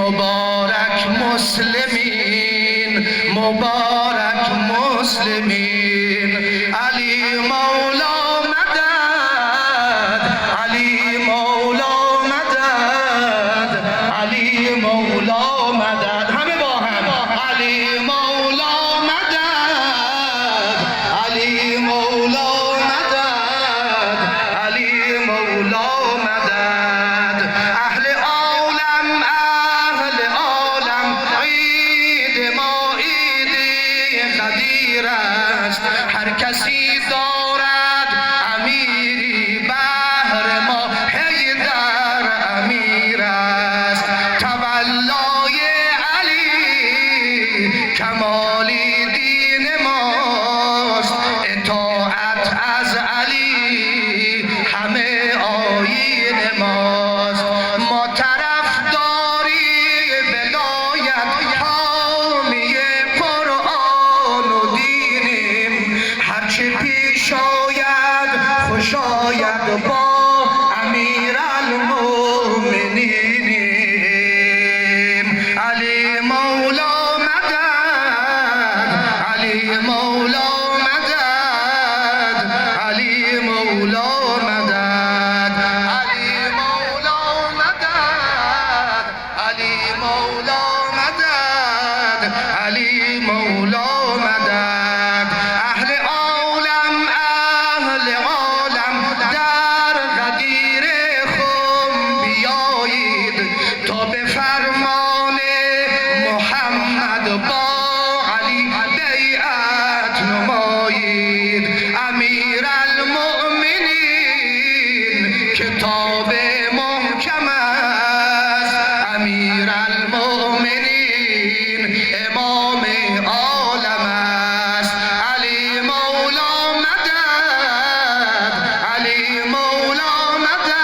مبارک مسلمین مبارک مسلمین علی مولا مدد علی مولا مدد علی مولا مدد همه با هم علی مولا مدد علی مولا مدد علی مولا مدد اهل عالم عید ما عید غدیر است هر کسی دارد امیری بهر ما حیدر امیر است تولای علی کمالی دین ماست اطاعت از علی همه آیین ماست ما طرفداری ولایت حامی قرآن و دینیم هرچه پیش آید خوش آید با امیر المؤمنینیم علی مولا مدد علی مولا مدد علی مولا مدد علی مولا مدد علی مولا مدد علی مولا مدد اهل عالم در غدیر خم بیایید تا به فرمان محمد با علی بیعت نمایید امیر المؤمنین کتاب محکم است امیر المؤمنین امام عالم است علی مولا مدد علی مولا مدد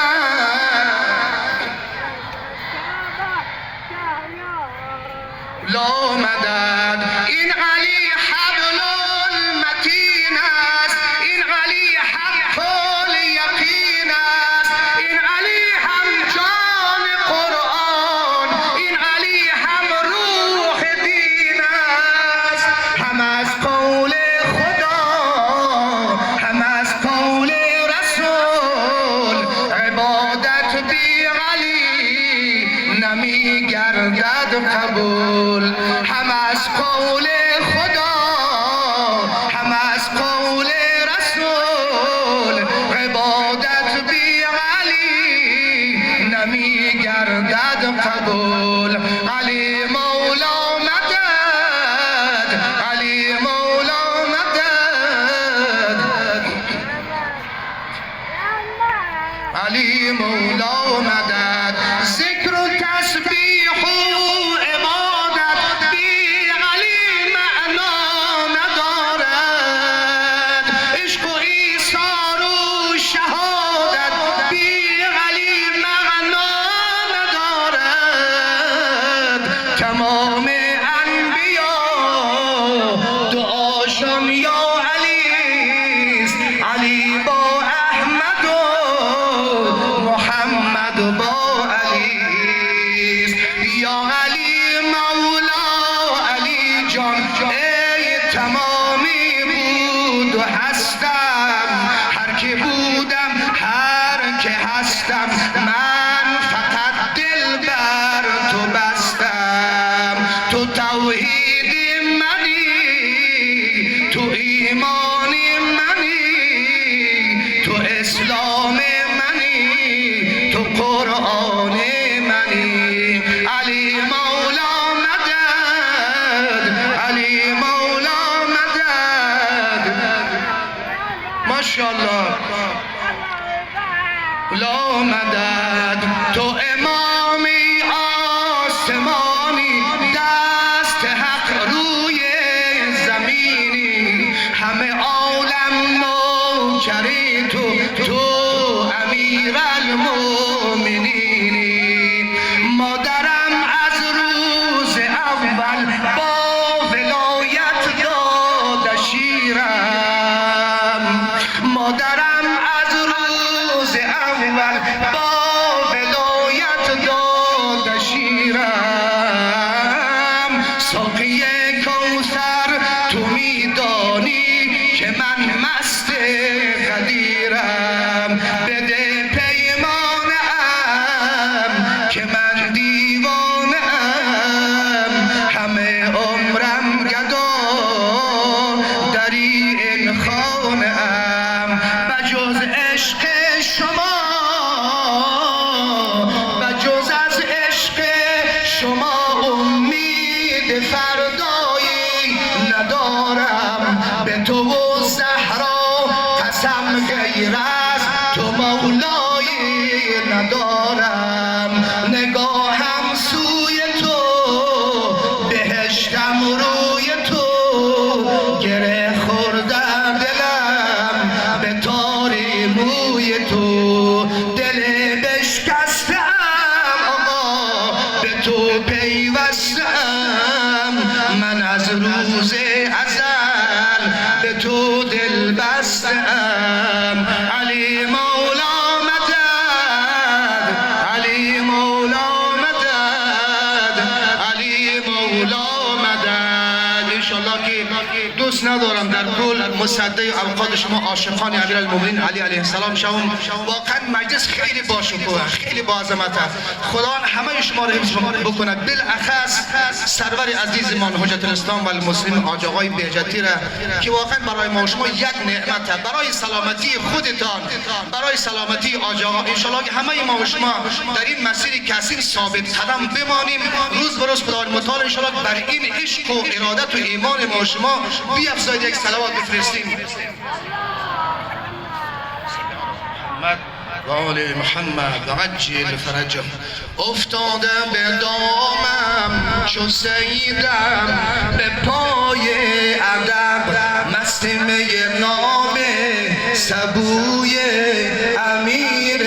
لا مدد این علی حبل المتین است این علی حق الیقین است این علی هم جان قرآن این علی هم روح دین است هم از قول خدا هم از قول رسول عبادت بی علی نمی گردد قبول هم از قول خدا هم از قول رسول عبادت بی علی نمی گردد قبول علی مولا مدد علی مولا مدد علی مولا مدد ذکر و تسبیح و عبادت بی علی معنا ندارد عشق و ایثار و شهادت بی علی معنا ندارد تمام انبیا دعاشان یا علی است علی با احمد و محمد با علی است یا علی مولا علی جان ای تمامی بود و هستم هر که بودم هر که هستم من فقط دل بر تو بستم تو امید فردایی ندارم، به تو و زهرا قسم غیر از تو مولایی ندارم. نگاهم سوی تو، بهشتم روی تو، گره خوردم دلم به تاری موی تو. دل بشکستم آقا به تو پیوستم، من از روز ازل به تو دل بستم. علی مولا مدد، علی مولا مدد، علی مولا مدد. انشالله که دوست ندارم در کل مصدق اوقات شما عاشقان امیرالمومنین علی علیه السلام شوم. واقعا مجلس خیلی باشکوه، خیلی با عظمت. خدا همه شما رو حفظ بکنه، بالاخص سرور عزیزمان حجت الاسلام و المسلمین حاج آقای بهجتی را که واقعا برای ما شما یک نعمت، برای سلامتی خودتان، برای سلامتی حاج آقا. ان شاء الله که همه ما و شما در این مسیر کثیر ثابت قدم بمانیم، روز به روز خداوند متعال ان شاء الله بر این عشق و ارادت و ایمان ما و شما بیفزاید. یک صلوات بفرستیم. و آل محمد عجل فرجهم. افتادم به دامم چو سیدم، به پای ادب مست می نام سبوی امیر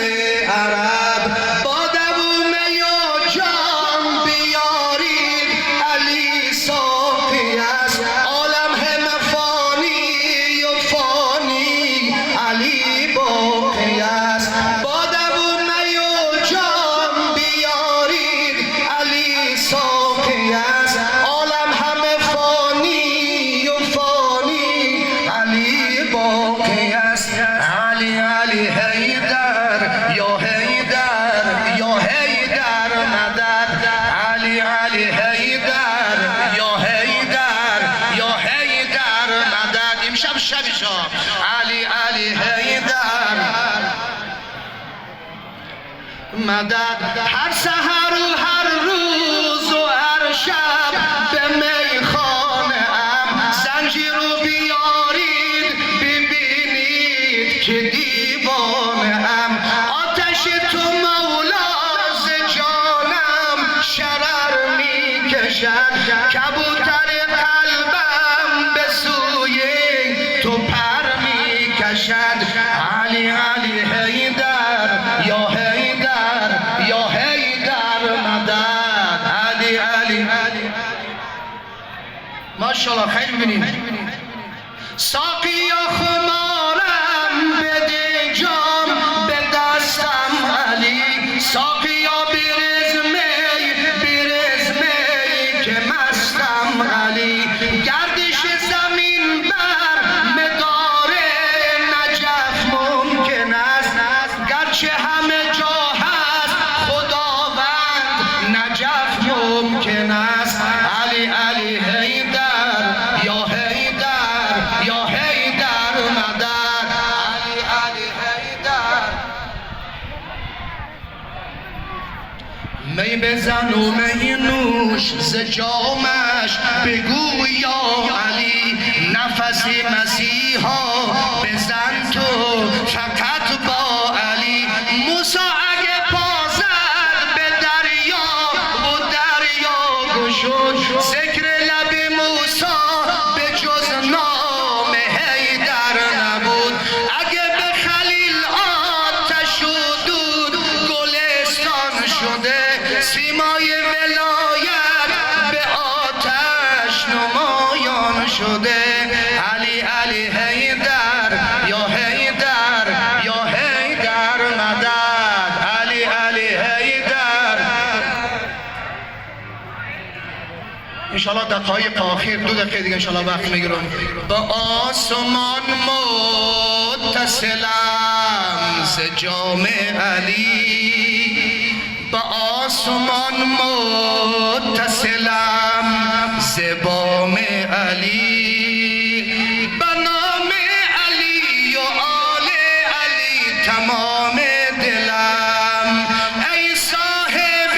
عرب. با دبو می و جام بیارید، علی صافی است عالم همه فانی و فانی، علی باقی است. با دبو می و جام بیارید، علی صافی است عالم همه فانی و فانی، علی باقی است. علی علی حیدر یا حیدر یا حیدر مدد، علی علی حیدر یا حیدر یا حیدر مدد. امشب شبشا علی علی حیدر مدد. هر سحر و هر روز و هر شب به میخانه ام، زنجیر رو بیارید ببینید که دیوانه ام. آتش تو مولا ز جانم شرر میکشد، کبوتر قلبم به سوی تو پر میکشد. علی علی حیدر یا حیدر یا حیدر مدد، علی علی. ماشاءالله خیلی ببینید. ساقی یا خمارم بده جام به دستم علی، ساقی یا برز می که مستم علی. گردش زمین بر مدار نجف ممکن است، گرچه همه جا هست خداوند نجف ممکن است. علی علی حیدر یا حیدر یا حیدر مدد، علی علی حیدر. می بزن و می نوش ز جامش، بگو یا علی نفس مسیحا بزن تو فقط با علی. موسی اگه پا زد به دریا و دریا گشود، ذکر لب موسی به جز نام حیدر نبود. اگه به خلیل آتش و دود گلستان شده، سیمای ولایت به آتش نمایان شده. علی علی حیدر یا حیدر یا حیدر مدد، علی علی حیدر. انشالله دقایق آخر 2 دقیقه دیگه انشالله وقت میگیرم. با آسمان متصلم ز جام علی، با آسمان متصلم ز بام علی. به نام علی و آل علی تمام دلم، ای صاحب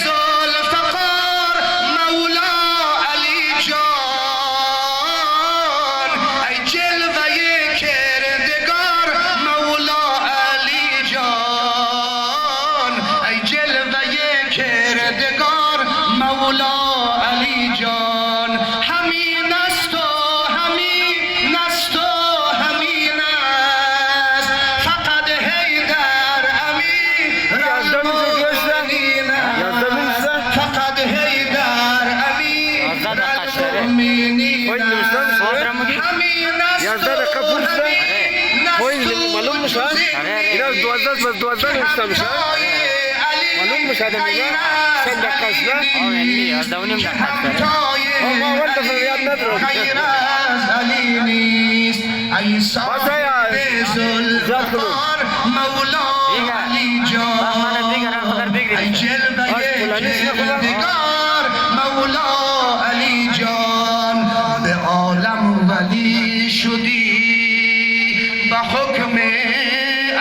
ذوالفقار مولا علی جان همین است و همین است و همین است فقط حیدر امیر المؤمنین است فقط حیدر امیر المؤمنین است همین است و معلوم میشه اینا 12 نوشته میشه معلوم میشه دیگه چند دقیقه است ما اول دفعه یاد ندارم غیر از علی نیست ای صاحب زلفقار مولا علی جان ای جلوه جلوه‌گار مولا علی جان به عالم ولی شدی با حکم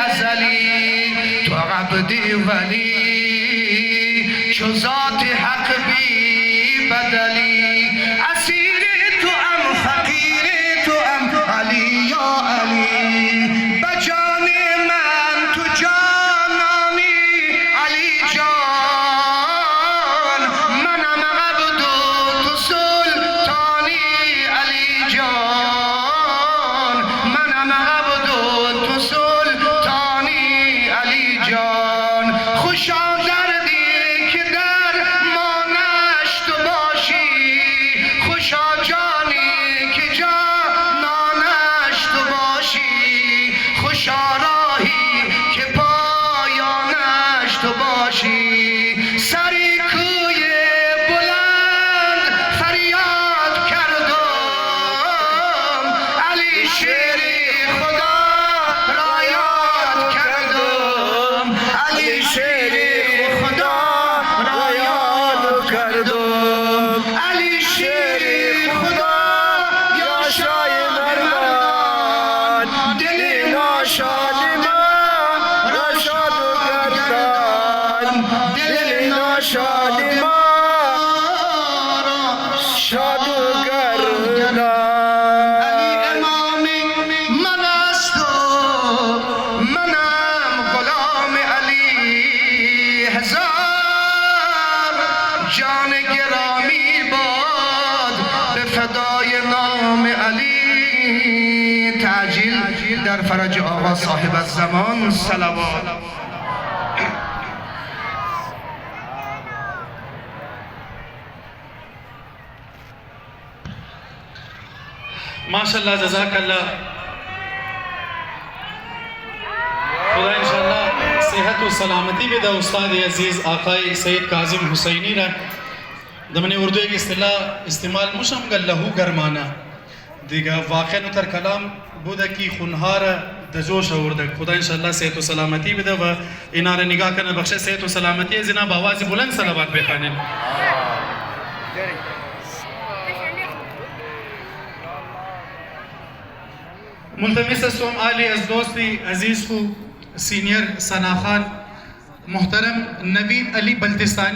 ازلی تو عبدی ولی چو ذات حق بی بدلی اسیر تو ام فقیر تو ام علی یا علی بجان من تو جانانی علی جان منم عبد تو سلطانی علی جان منم عبد تو سلطانی علی جان خوشا دردی که در مانش تو باشی خوشا جانی که جانانش تو باشی خوشا راهی که پایانش تو باشی سری کوی بلند فریاد کردم علی شیری خدا را یاد کردم علی شیری خدا را یاد کردم علی شیری خدا یا شای مردان دل ناشاد ما را شاد کردن دل ناشاد ما را شاد کردن علی امامی من است و منم غلام علی هزار جان گرامی باد به فدای نام علی تعجیل در فرج آقا صاحب الزمان صلوات माशाल्लाह जज़ाकल्लाह खुदा इंशाल्लाह सेहत व सलामती भी दा उस्ताद अजीज आकाई सैयद काजिम हुसैनी रा दमने उर्दू एक इस्तेमाल मुशम लहू गरमाना दिगा वाक़ तर कलाम बुदा की खुनहार दजोश औरदक खुदा इंशाल्लाह सेहत व सलामती भी दा व इनारे निगाह करना बख्शे सेहत व सलामती जना बावाज़ बुलंद सलावत बेखाने मुल्तमिस सोम आली अज दोस्ती अजीज को सीनियर सना खान मोहतरम नवीद अली बल्तिस्तानी